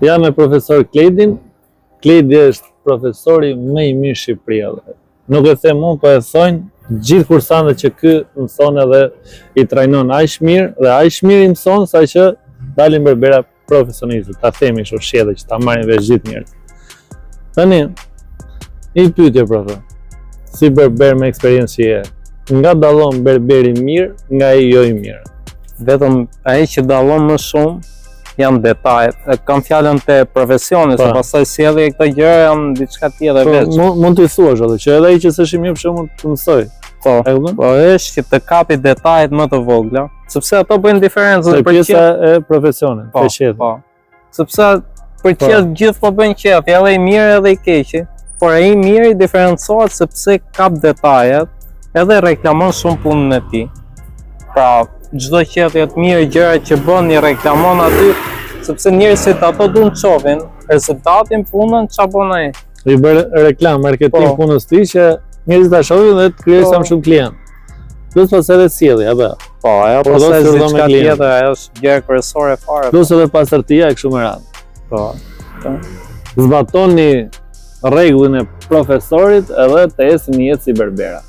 Jam me profesor Kledin. Kledi është profesori më i mirë Shqipëria. Nuk e them unë, po e thonë gjithë kursantët që ky mëson edhe i trajnon aq mirë dhe aq mirë i mëson sa që dalin berbera profesionistët. Ta themi kështu shjedhë që ta marrin vesh gjithë njerëzit. Tani, një pyetje profe. Si berber me eksperiencë që je, nga dallon berberi mirë nga ai jo i mirë? Vetëm ai që dallon më shumë janë detajet. Kam fjalën te profesioni, se pastaj sjellje këto gjëra janë diçka tjetër veç. Mund t'i thuash atë që edhe ai që s'është i mirë për shembull të mësoj. Po, është që të kapi detajet më të vogla, sepse ato bëjnë diferencën për pjesa e profesionit, të qetë. Po. Sepse për qetë gjithë po bëjnë qetë, edhe i mirë edhe i keqi, por ai i mirë i diferencohet sepse kap detajet edhe reklamon shumë punën e tij. Pra, çdo qetë të mirë gjëra që bën i reklamon aty, sepse njerëzit ato duan të shohin rezultatin, punën, çfarë bën ai. I bën reklam, marketing punës tij që njerëzit ta shohin dhe të krijojë sa më shumë klient. Plus pas edhe sjellja, apo. Po, ajo pastaj është diçka tjetër, ajo është gjë kryesore fare. Plus edhe pastërtia e kështu me radhë. Po. Zbatoni rregullin e profesorit edhe të ecni jetë si berbera.